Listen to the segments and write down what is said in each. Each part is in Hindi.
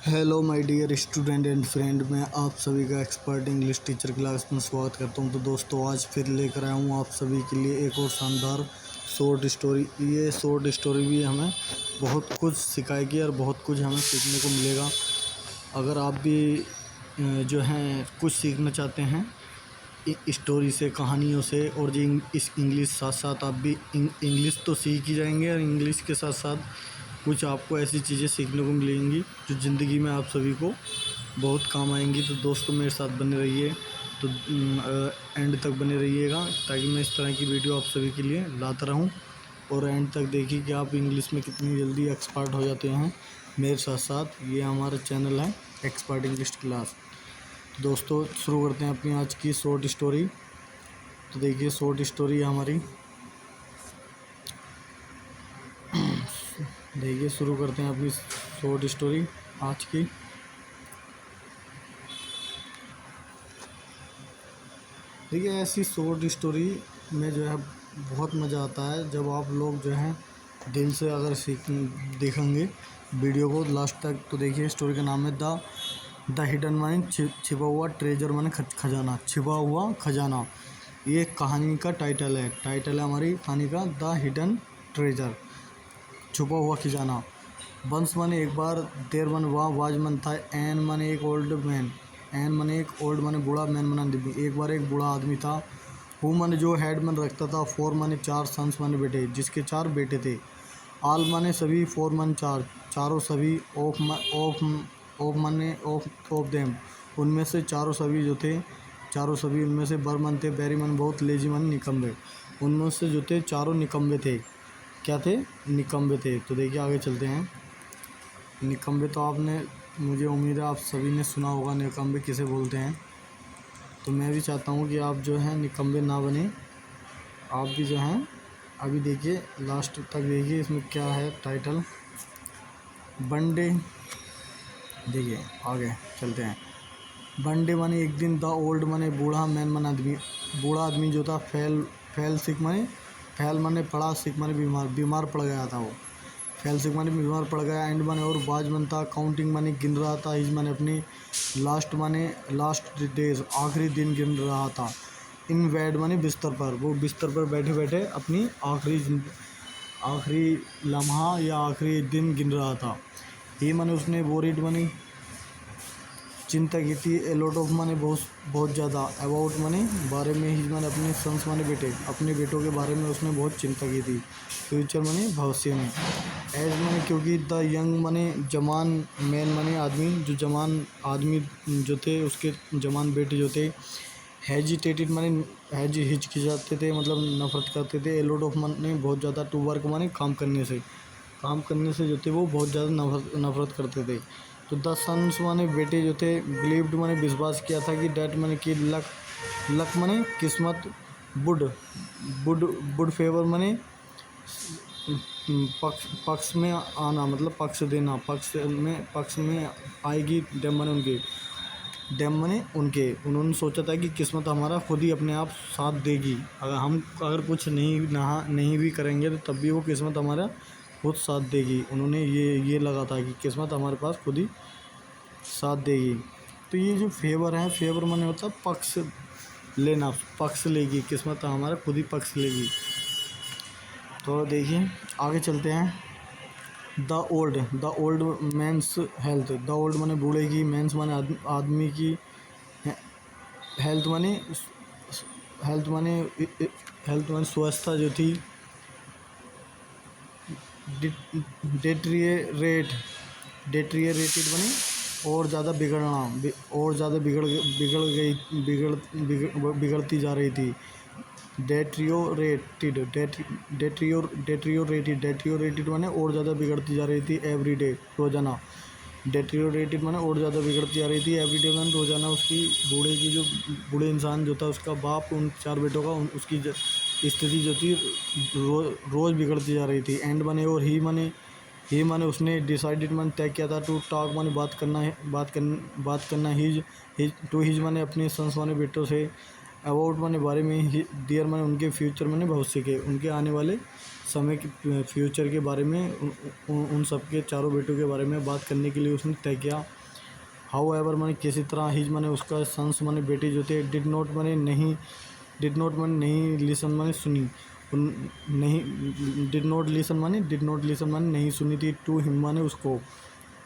Hello my dear student and friend, मैं आप सभी का एक्सपर्ट इंग्लिश टीचर क्लास में स्वागत करता हूं। तो दोस्तों, आज फिर लेकर आया हूं आप सभी के लिए एक और शानदार शॉर्ट स्टोरी। ये शॉर्ट स्टोरी भी हमें बहुत कुछ सिखाएगी और बहुत कुछ हमें सीखने को मिलेगा। अगर आप भी जो हैं कुछ सीखना चाहते हैं स्टोरी से, कहानियों से, और जी इस इंग्लिश साथ साथ आप भी इंग्लिश तो सीख ही जाएंगे और इंग्लिश के साथ साथ कुछ आपको ऐसी चीज़ें सीखने को मिलेंगी जो ज़िंदगी में आप सभी को बहुत काम आएंगी। तो दोस्तों, मेरे साथ बने रहिए, तो एंड तक बने रहिएगा ताकि मैं इस तरह की वीडियो आप सभी के लिए लाता रहूं। और एंड तक देखिए कि आप इंग्लिश में कितनी जल्दी एक्सपर्ट हो जाते हैं मेरे साथ साथ। ये हमारा चैनल है एक्सपर्ट इंग्लिश क्लास। दोस्तों, शुरू करते हैं अपनी आज की शॉर्ट स्टोरी। तो देखिए, शॉर्ट स्टोरी हमारी देखिए शुरू करते हैं अपनी शॉर्ट स्टोरी आज की। देखिए, ऐसी शॉर्ट स्टोरी में जो है बहुत मज़ा आता है जब आप लोग जो हैं दिल से अगर देखेंगे वीडियो को लास्ट तक। तो देखिए, स्टोरी का नाम है द हिडन मानी, छिपा हुआ ट्रेजर माने खजाना, छिपा हुआ खजाना। ये कहानी का टाइटल है हमारी कहानी का, द हिडन ट्रेजर, छुपा हुआ खजाना। वंस माने एक बार, देर मन वाह वाज मन था, एन माने एक ओल्ड मैन, एन माने एक ओल्ड माने बूढ़ा, मैन माने आदमी। एक बार एक बूढ़ा आदमी था, हु माने जो हेड मन रखता था, फोर माने चार, सन्स माने बेटे, जिसके चार बेटे थे। आल माने सभी, फोर माने चार, चारों सभी, ऑफ माने ऑफ देम, उनमें से चारों सभी जो थे, चारों सभी उनमें से, बर मन थे, बैरी मन बहुत, लेजी मन निकम्बे, उनमें से जो थे चारों निकम्बे थे। क्या थे? निकम्बे थे। तो देखिए, आगे चलते हैं। निकम्बे तो आपने, मुझे उम्मीद है आप सभी ने सुना होगा निकम्बे किसे बोलते हैं। तो मैं भी चाहता हूँ कि आप जो हैं निकम्बे ना बने, आप भी जो हैं। अभी देखिए, लास्ट तक देखिए इसमें क्या है टाइटल। बंडे, देखिए आगे चलते हैं। बंडे माने एक दिन, द ओल्ड माने बूढ़ा, मैन माने आदमी, बूढ़ा आदमी जो था, फैल सिक माने, फैल माने पड़ा, सिक माने बीमार, बीमार पड़ गया था वो। फैल सिक माने बीमार पड़ गया, एंड माने और, बाज मन था, काउंटिंग माने गिन रहा था, हिज माने अपनी, लास्ट माने लास्ट डेज आखिरी दिन गिन रहा था। इन बेड माने बिस्तर पर, वो बिस्तर पर बैठे बैठे अपनी आखिरी लम्हा या आखिरी दिन गिन रहा था। ये माने उसने, वोरिड माने चिंता की थी, एलोट ऑफ माने बहुत ज़्यादा, अबाउट माने बारे में, हिज माने अपने, सन्स माने बेटे, अपने बेटों के बारे में उसने बहुत चिंता की थी। फ्यूचर माने भविष्य में। एज माने क्योंकि, द यंग माने जवान, मैन माने आदमी, जो जवान आदमी जो थे उसके जवान बेटे जो थे, हेजिटेटेड माने हिचकिचाते थे, मतलब नफरत करते थे। एलोट ऑफ माने बहुत ज़्यादा, टू वर्क माने काम करने से जो थे वो बहुत ज़्यादा नफरत करते थे। तो द सन्स माने बेटे जो थे, बिलीव्ड माने विश्वास किया था कि, डैट माने कि, लक माने किस्मत, वुड वुड फेवर माने पक्ष में आना, मतलब पक्ष देना, पक्ष में आएगी। डेम माने उनके, डेम माने उनके, उन्होंने सोचा था कि किस्मत हमारा खुद ही अपने आप साथ देगी। अगर कुछ नहीं भी करेंगे तो तब भी वो किस्मत हमारा खुद साथ देगी। उन्होंने ये लगा था कि किस्मत हमारे पास खुद ही साथ देगी। तो ये जो फेवर है, फेवर माने होता है पक्ष लेना, पक्ष लेगी, किस्मत हमारा खुद ही पक्ष लेगी। तो देखिए, आगे चलते हैं। The old man's health, the old माने बूढ़े की, मैंस माने आदमी की, हेल्थ माने हेल्थ माने हेल्थ माने स्वस्थता जो थी, डेट्रिएरेटेड बने और ज़्यादा बिगड़ना, और ज़्यादा बिगड़ती जा रही थी। डेट्रियोरेटेड माने और ज़्यादा बिगड़ती जा रही थी, एवरीडे रोज़ाना। डेट्रियोरेटेड माने और ज़्यादा बिगड़ती जा रही थी, एवरीडे माने रोज़ाना। उसकी बूढ़े इंसान जो था, उसका बाप, उन चार बेटों का, उसकी स्थिति जो थी रोज़ बिगड़ती जा रही थी। एंड माने और, ही माने उसने, डिसाइडेड माने तय किया था, टू टॉक माने बात करना, हिज माने अपने, सन्स माने बेटों से, अबाउट माने बारे में, देयर माने उनके, फ्यूचर माने भविष्य के, उनके आने वाले समय के फ्यूचर के बारे में उन सब के चारों बेटों के बारे में बात करने के लिए उसने तय किया। हाउ एवर माने किसी तरह हिज माने उसका सन्स माने बेटे जो थे डिड नॉट माने नहीं लिसन माने सुनी नहीं डिड नॉट लिसन माने नहीं सुनी थी टू हिम माने उसको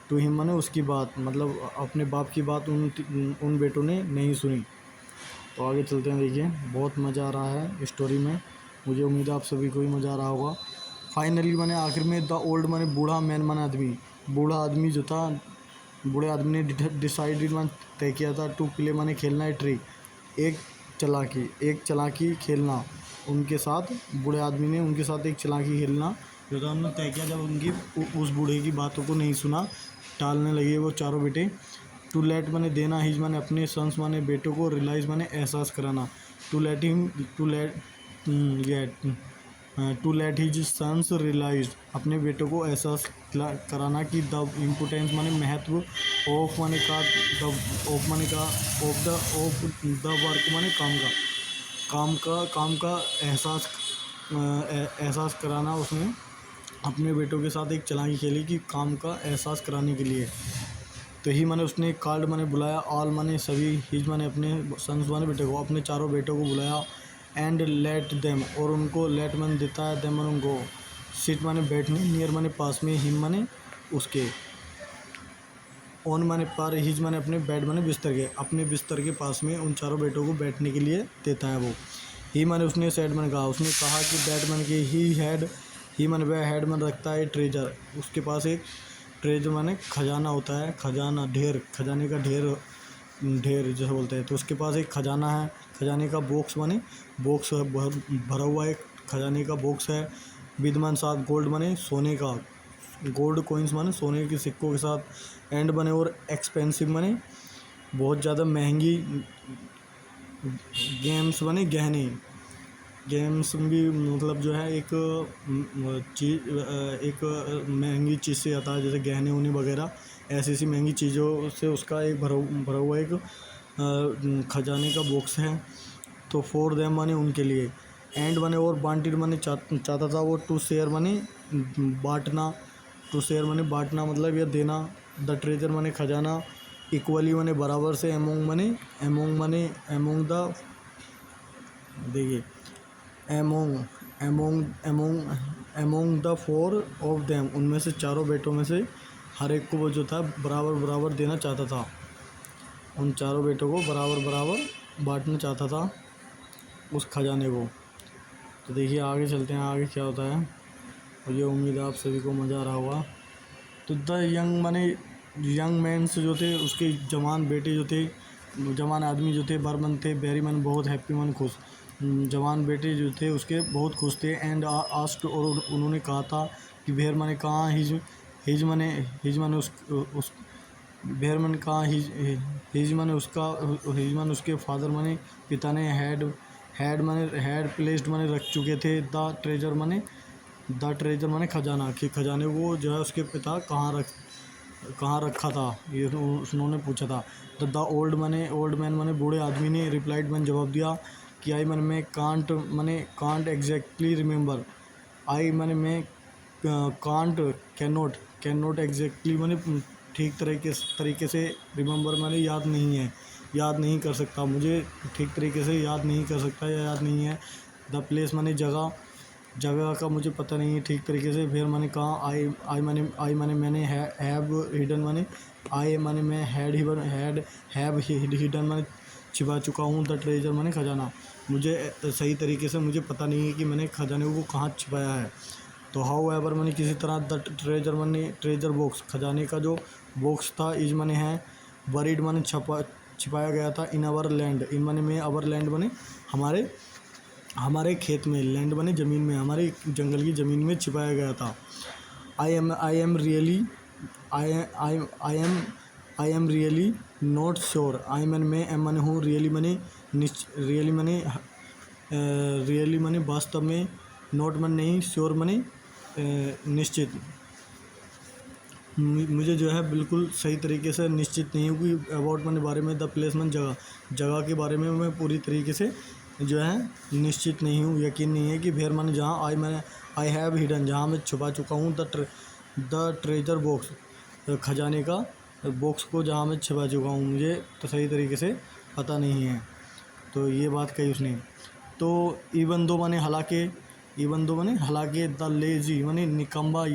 टू हिम माने उसकी बात, मतलब अपने बाप की बात उन बेटों ने नहीं सुनी। तो आगे चलते हैं। देखिए बहुत मज़ा आ रहा है स्टोरी में, मुझे उम्मीद है आप सभी को भी मज़ा आ रहा होगा। फाइनली मैंने आखिर में द ओल्ड माने बूढ़ा मैन माने आदमी, बूढ़ा आदमी जो था, बूढ़े आदमी ने डिसाइडेड मान तय किया था टू प्ले माने खेलना है ट्रिक, एक चालाकी खेलना उनके साथ, बूढ़े आदमी ने उनके साथ एक चालाकी खेलना जो था उन्होंने तय किया। जब उनकी उस बूढ़े की बातों को नहीं सुना, टालने लगे वो चारों बेटे। टू लेट माने देना, हिज माने अपने सन्स माने बेटों को, रियलाइज माने एहसास कराना, to let his sons realise अपने बेटों को एहसास कराना कि द इम्पोर्टेंस माने महत्व, ऑफ माने का, ऑफ द वर्क माने काम का एहसास कराना। उसने अपने बेटों के साथ एक चालाकी खेली कि काम का एहसास कराने के लिए। तो ही माने उसने एक कार्ड माने बुलाया, ऑल माने सभी, हिज माने अपने सन्स माने बेटे को, अपने चारों बेटों को बुलाया, एंड लेट देम और उनको, लेट माने देता है, देम माने उनको, सिट माने बैठने, नियर माने पास में, हिम माने उसके, ऑन माने पर, हिज माने अपने, बेड माने बिस्तर के, अपने बिस्तर के पास में उन चारों बेटों को बैठने के लिए देता है वो। ही माने उसने, सेड माने कहा, उसने कहा कि दैट माने कि ही माने वह हैड माने रखता है ट्रेजर, उसके पास एक ट्रेजर माने खजाना होता है, खजाना ढेर, खजाने का ढेर जैसे बोलते हैं। तो उसके पास एक खजाना है, खजाने का बॉक्स माने बॉक्स भरा हुआ एक खजाने का बॉक्स है। विद्यमान साथ गोल्ड माने सोने का, गोल्ड कॉइन्स माने सोने के सिक्कों के साथ, एंड बने और एक्सपेंसिव माने बहुत ज़्यादा महंगी, गेम्स बने गहने, गेम्स भी मतलब जो है एक चीज़, एक महंगी चीज़ से आता है, जैसे गहने उन्हें वगैरह, ऐसी महंगी चीज़ों से उसका एक भरा हुआ एक खजाने का बॉक्स है। तो फॉर देम माने उनके लिए, एंड माने और, वांटेड माने चाहता था वो, टू शेयर माने बांटना, टू शेयर माने बांटना मतलब यह देना, द ट्रेजर माने खजाना, इक्वली माने बराबर से, एमोंग द, देखिए among the four of them, उनमें से चारों बेटों में से हर एक को वो जो था बराबर देना चाहता था, उन चारों बेटों को बराबर बांटना चाहता था उस खजाने को। तो देखिए आगे चलते हैं, आगे क्या होता है। मुझे उम्मीद है आप सभी को मज़ा आ रहा होगा। तो द यंग मैंस जो थे, उसके जवान बेटे जो थे, जवान आदमी जो थे, बरमन थे, वेरी मन बहुत हैप्पी मन खुश, जवान बेटे जो थे उसके बहुत खुश थे। एंड आस्ट और उन्होंने कहा था कि भेर माने कहाँ, हिज माने उस भेर माने कहाँ, हिज माने उसके फादर माने पिता ने, हैड प्लेस्ड माने रख चुके थे, द ट्रेजर माने खजाना, कि खजाने को जो है उसके पिता कहाँ रखा था, ये उन्होंने पूछा था। तो द ओल्ड मैन माने बूढ़े आदमी ने, रिप्लाइड मैंने जवाब दिया कि आई माने कांट एग्जैक्टली रिमेंबर, आई माने मैं कैन नॉट एग्जैक्टली माने ठीक तरीके से, रिमेंबर माने याद नहीं कर सकता, मुझे ठीक तरीके से याद नहीं कर सकता या याद नहीं है। द प्लेस माने जगह का मुझे पता नहीं है ठीक तरीके से। फिर मैंने कहा आई माने मैंने, हैव हिडन माने, आई माने मैं, हैव हिडन माने छिपा चुका हूँ, द ट्रेजर माने खजाना, मुझे सही तरीके से मुझे पता नहीं है कि मैंने खजाने को कहाँ छिपाया है। तो हाउ एवर माने किसी तरह, द ट्रेजर माने ट्रेजर बॉक्स, खजाने का जो बॉक्स था, इज माने है, बरीड माने छिपाया गया था, इन अवर लैंड, इन माने में, अवर लैंड माने हमारे खेत में, लैंड बने ज़मीन में, हमारे जंगल की ज़मीन में छिपाया गया था। I am really not sure, I man मैं, एम मैंने हूँ, रियली मने वास्तव में, नॉट मन नहीं, श्योर मने निश्चित, मुझे जो है बिल्कुल सही तरीके से निश्चित नहीं हूँ कि अबाउट मने बारे में, द प्लेस मन जगह के बारे में मैं पूरी तरीके से जो है निश्चित नहीं हूँ, यकीन नहीं है कि फिर मैंने जहाँ आई हैव हिडन, जहाँ मैं छुपा चुका हूँ, द ट्रेजर बॉक्स, खजाने का बॉक्स को जहाँ मैं छुपा चुका हूँ, मुझे तो सही तरीके से पता नहीं है। तो ये बात कही उसने। तो इवन दो माने हालांकि द लेजी माने निकम्बा,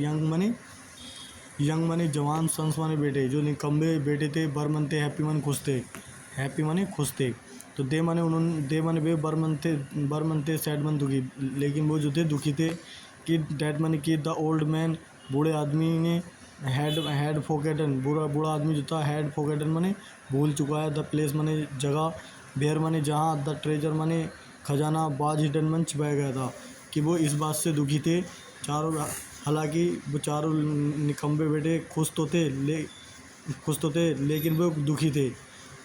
यंग माने जवान, सन्स माने बेटे, जो निकम्बे बेटे थे, बर मनते हैप्पी माने खुश थे। तो दे माने वे, बर मनते सैड मन दुखी, लेकिन वो जो थे दुखी थे। कि डैड माने कि द ओल्ड मैन, बूढ़े आदमी ने, हैड फॉरगॉटन, बूढ़ा आदमी जो था, हैड फॉरगॉटन माने भूल चुका है, द प्लेस माने जगह, वेयर माने जहाँ, द ट्रेजर माने खजाना, बाज हिडन मन छिपाया गया था। कि वो इस बात से दुखी थे चारों, हालांकि वो चारों निकम्बे बेटे खुश तो थे लेकिन वो दुखी थे।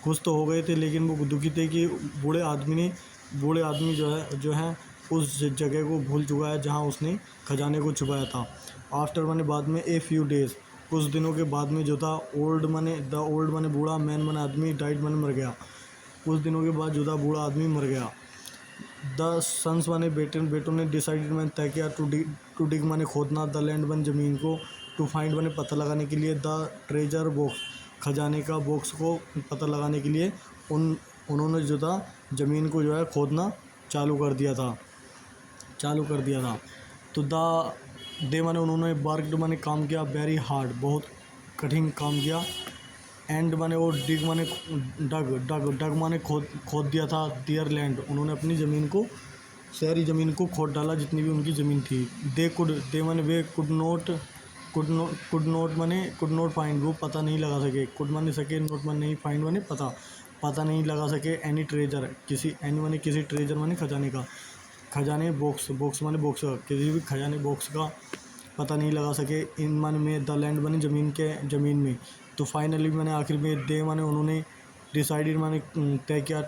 खुश तो हो गए थे लेकिन वो दुखी थे कि बूढ़े आदमी जो है उस जगह को भूल चुका है जहाँ उसने खजाने को छुपाया था। आफ्टर माने बाद में, ए फ्यू डेज, कुछ दिनों के बाद में जो था, द ओल्ड माने बूढ़ा, मैन माने आदमी, डाइड माने मर गया। कुछ दिनों के बाद जो था बूढ़ा आदमी मर गया। द सन्स माने बेटों ने डिसाइडेड माने तय किया, टू डिग माने खोदना, द लैंड माने ज़मीन को, टू फाइंड माने पता लगाने के लिए, द ट्रेजर बॉक्स खजाने का बॉक्स को पता लगाने के लिए उन्होंने जो था ज़मीन को जो है खोदना चालू कर दिया था। तो दे माने उन्होंने, वर्कड माने काम किया, वेरी हार्ड बहुत कठिन काम किया, एंड माने वो डिग माने डग माने खोद दिया था, दियर लैंड, उन्होंने अपनी ज़मीन को, शहरी ज़मीन को खोद डाला जितनी भी उनकी ज़मीन थी। दे माने वे, कुड नॉट माने फाइंड, वो पता नहीं लगा सके, कुड माने सके, नोट माने नहीं, फाइंड माने पता नहीं लगा सके, एनी ट्रेजर, किसी ट्रेजर माने खजाने बॉक्स माने बॉक्स का, किसी भी खजाने बॉक्स का पता नहीं लगा सके, इन माने में, द लैंड माने ज़मीन में। तो फाइनली माने आखिर में, दे माने उन्होंने, डिसाइडेड माने तय किया,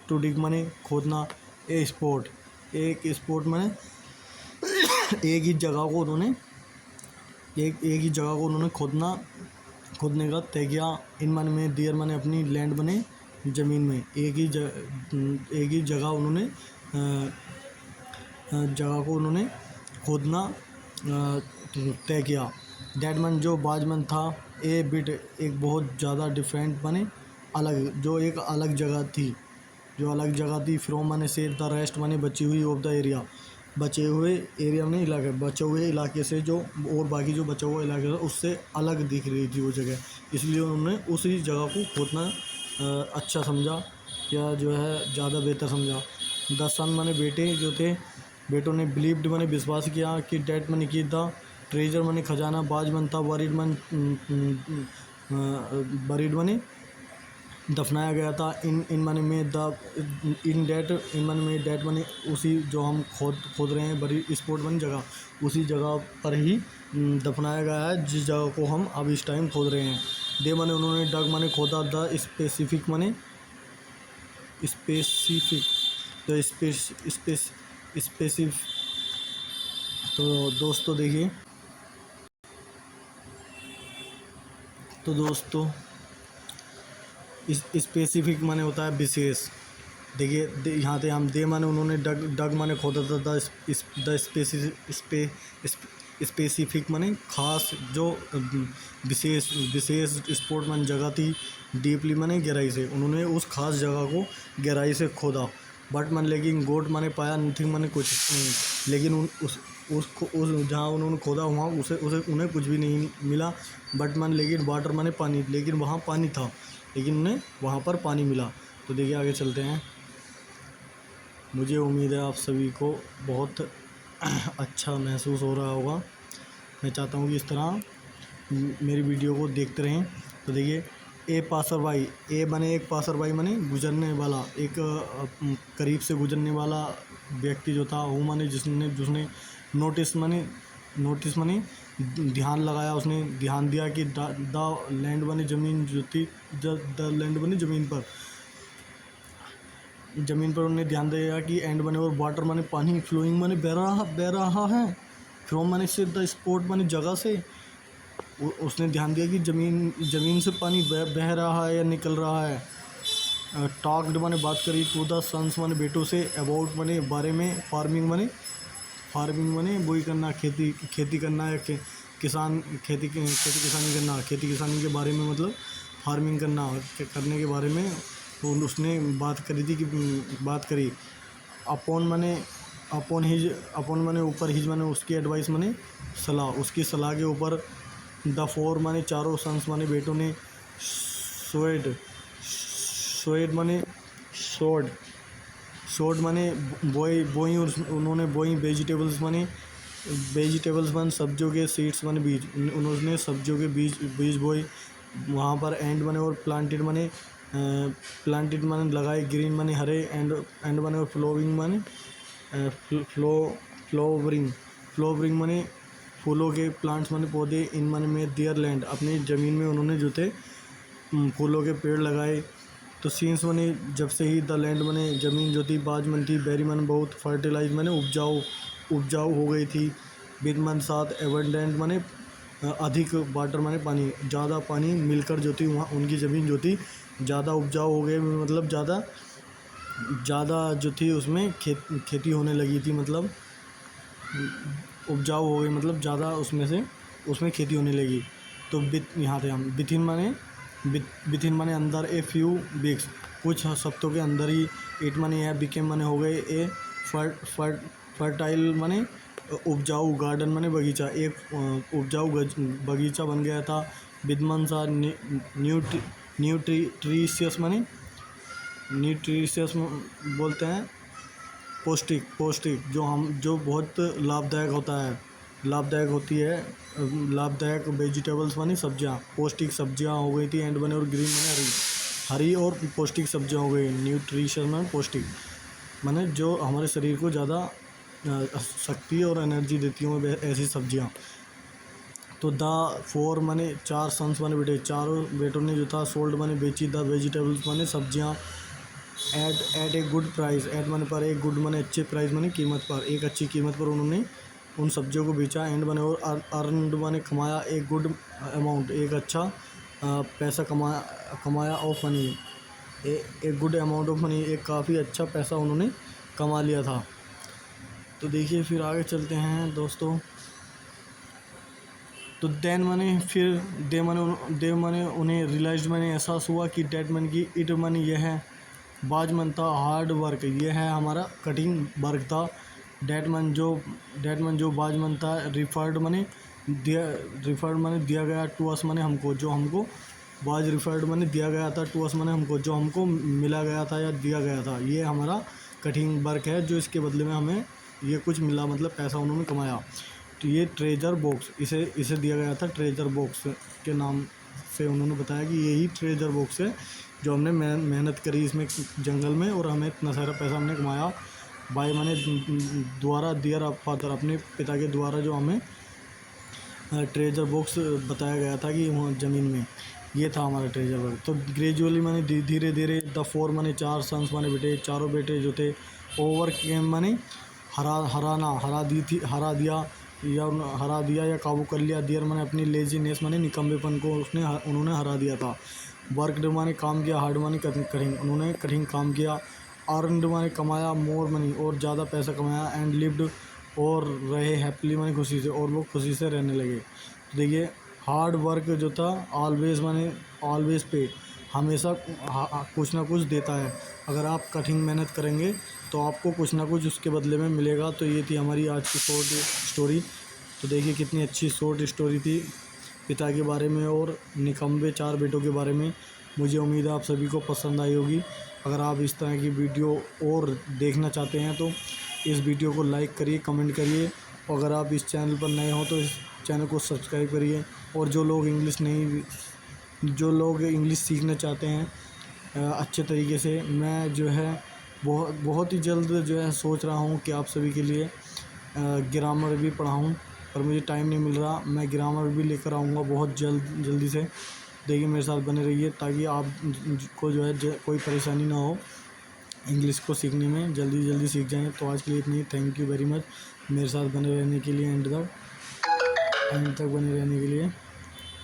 टू डिग माने खोदना, एक स्पॉट माने एक ही जगह को उन्होंने खोदने का तय किया। इन माने में, दियर माने अपनी, लैंड माने ज़मीन में, एक ही जगह उन्होंने खोदना तय किया। डैड मन जो बाजमन था, ए बिट एक बहुत ज़्यादा डिफरेंट माने अलग, जो एक अलग जगह थी, फ्रॉम माने से, द रेस्ट माने बची हुई, ऑफ द एरिया, बचे हुए इलाके से, जो और बाकी जो बचा हुआ इलाके था उससे अलग दिख रही थी वो जगह, इसलिए उन्होंने उसी जगह को खोदना अच्छा समझा, या जो है ज़्यादा बेहतर समझा। द सन माने बेटे जो थे, बेटों ने, बिलीव्ड माने विश्वास किया, कि डैड माने कि द ट्रेजर माने खजाना, बाज मन था, बरीड माने दफनाया गया था, इन माने में, इन माने में, डैट माने उसी जो हम खोद रहे हैं, बड़ी स्पॉट माने जगह, उसी जगह पर ही दफनाया गया है जिस जगह को हम अब इस टाइम खोद रहे हैं। दे माने उन्होंने, डग माने खोदा, द स्पेसिफिक तो दोस्तों देखिए, इस स्पेसिफिक माने होता है विशेष। देखिए यहाँ पे हम, दे माने उन्होंने, डग माने खोदा था, द स्पेसिफिक माने खास, जो विशेष स्पॉट माने जगह थी, डीपली माने गहराई से, उन्होंने उस खास जगह को गहराई से खोदा। बट मन लेकिन गोट माने पाया, नथिंग माने कुछ नहीं, लेकिन उस जहाँ उन्होंने खोदा वहाँ उन्हें कुछ भी नहीं मिला। बट मन लेकिन वाटर माने पानी, लेकिन वहाँ पानी था, लेकिन उन्हें वहाँ पर पानी मिला। तो देखिए आगे चलते हैं। मुझे उम्मीद है आप सभी को बहुत अच्छा महसूस हो रहा होगा। मैं चाहता हूँ कि इस तरह मेरी वीडियो को देखते रहें। तो देखिए, ए माने एक पासरबाई माने गुजरने वाला, एक करीब से गुजरने वाला व्यक्ति जो था, वो माने जिसने नोटिस माने ध्यान लगाया, उसने ध्यान दिया कि द लैंड माने ज़मीन जो थी, द लैंड माने ज़मीन पर उन्होंने ध्यान दिया कि एंड माने और वाटर माने पानी, फ्लोइंग माने बह रहा है, फ्रॉम माने से, द स्पॉट माने जगह से, उसने ध्यान दिया कि ज़मीन से पानी बह रहा है या निकल रहा है। टॉक्ड माने बात करी, टू द सन्स माने बेटों से, अबाउट माने बारे में, फार्मिंग माने फार्मिंग माने वही करना, खेती खेती करना या किसान खेती किसानी करना, खेती किसानी के बारे में मतलब फार्मिंग करने के बारे में उसने बात करी थी कि बात करी। अपॉन माने ऊपर, हिज माने उसकी एडवाइस माने सलाह, उसकी सलाह के ऊपर द फोर माने चारों सन्स माने बेटों ने सोएड माने शॉर्ट माने बोई उन्होंने बोई वेजिटेबल्स माने सब्जियों के सीड्स माने बीज, उन्होंने सब्जियों के बीज बोए वहाँ पर। एंड माने और प्लांटेड माने लगाए, ग्रीन माने हरे, एंड माने और फ्लोविंग माने फ्लोवरिंग माने फूलों के प्लांट्स माने पौधे, इन माने में देयर लैंड अपनी ज़मीन में उन्होंने जोते फूलों के पेड़ लगाए। तो सीन्स माने जब से ही द लैंड माने ज़मीन जो थी बाज मन थी, बेरी मन बहुत फर्टिलाइज माने उपजाऊ हो गई थी। विद मन साथ एबंडेंट माने अधिक, वाटर माने पानी, ज़्यादा पानी मिलकर जो थी वहाँ उनकी ज़मीन जो थी ज़्यादा उपजाऊ हो गई, मतलब ज़्यादा जो थी उसमें खेती होने लगी थी, मतलब उपजाऊ हो गई, मतलब ज़्यादा उसमें खेती होने लगी। तो यहाँ थे हम विथिन माने अंदर, ए फ्यू वीक्स कुछ हफ्तों के अंदर ही, इट माने यह बिकेम माने हो गए, ए फर्टाइल माने उपजाऊ, गार्डन माने बगीचा, एक उपजाऊ बगीचा बन गया था। विदमान सा न्यूट्रिशियस माने न्यूट्रिशियस बोलते हैं पौष्टिक जो बहुत लाभदायक होती है, लाभदायक वेजिटेबल्स माने सब्जियां, पौष्टिक सब्जियां हो गई थी। एंड बने और ग्रीन माने हरी और पौष्टिक सब्जियां हो गई। न्यूट्रिशन माने पौष्टिक माने जो हमारे शरीर को ज़्यादा शक्ति और एनर्जी देती हों ऐसी सब्जियां। तो द फोर माने चार सन्स माने बेटे, चारों बेटों ने जो था सोल्ड माने बेची, द वेजिटेबल्स माने सब्जियां, at a good price, at माने पर, एक गुड माने अच्छे प्राइस माने कीमत पर, एक अच्छी कीमत पर उन्होंने उन सब्जियों को बेचा। एंड माने और अर्नड माने कमाया, एक गुड अमाउंट, एक अच्छा पैसा कमाया ऑफ मनी, एक गुड अमाउंट ऑफ मनी, एक काफ़ी अच्छा पैसा उन्होंने कमा लिया था। तो देखिए फिर आगे चलते हैं दोस्तों। तो देन माने फिर दे माने उन्हें रियलाइज माने एहसास हुआ कि डेट मन की इट माने यह है बाज मन था, हार्ड वर्क, ये है हमारा कठिन वर्क था। डेट मन जो बाज मन था, रिफर्ड माने दिया गया, टू अस माने हमको, जो हमको बाज रिफर्ड माने दिया गया था, टू अस माने हमको, जो हमको मिला गया था या दिया गया था। ये हमारा कठिन वर्क है जो इसके बदले में हमें ये कुछ मिला, मतलब पैसा उन्होंने कमाया। तो ये ट्रेजर बॉक्स, इसे दिया गया था ट्रेजर बॉक्स के नाम से। उन्होंने बताया कि यही ट्रेजर बॉक्स है जो हमने मेहनत करी इसमें जंगल में, और हमें इतना सारा पैसा हमने कमाया बाय माने द्वारा, दियर ऑफ फादर, अपने पिता के द्वारा जो हमें ट्रेजर बॉक्स बताया गया था कि वहाँ ज़मीन में, ये था हमारा ट्रेजर बॉक्स। तो ग्रेजुअली माने धीरे धीरे द फोर माने चार सन्स माने बेटे, चारों बेटे जो थे, ओवर केम माने हरा दिया या काबू कर लिया, दियर माने अपनी लेजीनेस माने निकम्बेपन को उन्होंने हरा दिया था। वर्कड माने काम किया, हार्ड माने कठिन, उन्होंने कठिन काम किया। अर्नड माने कमाया, मोर मनी और ज़्यादा पैसा कमाया। एंड लिव्ड और रहे हैप्पीली माने खुशी से, और वो खुशी से रहने लगे। तो देखिए हार्ड वर्क जो था, ऑलवेज माने ऑलवेज पे, हमेशा कुछ ना कुछ देता है। अगर आप कठिन मेहनत करेंगे तो आपको कुछ ना कुछ उसके बदले में मिलेगा। तो ये थी हमारी आज की शॉर्ट स्टोरी। तो देखिए कितनी अच्छी शॉर्ट स्टोरी थी पिता के बारे में और निकम्बे चार बेटों के बारे में। मुझे उम्मीद है आप सभी को पसंद आई होगी। अगर आप इस तरह की वीडियो और देखना चाहते हैं तो इस वीडियो को लाइक करिए, कमेंट करिए। अगर आप इस चैनल पर नए हो तो इस चैनल को सब्सक्राइब करिए। और जो लोग इंग्लिश सीखना चाहते हैं अच्छे तरीके से, मैं जो है बहुत ही जल्द जो है सोच रहा हूँ कि आप सभी के लिए ग्रामर भी पढ़ाऊँ, पर मुझे टाइम नहीं मिल रहा। मैं ग्रामर भी लेकर आऊँगा बहुत जल्दी से। देखिए मेरे साथ बने रहिए ताकि आप को जो है कोई परेशानी ना हो इंग्लिश को सीखने में, जल्दी सीख जाएँ। तो आज के लिए इतनी, थैंक यू वेरी मच मेरे साथ बने रहने के लिए, एंड तक बने रहने के लिए।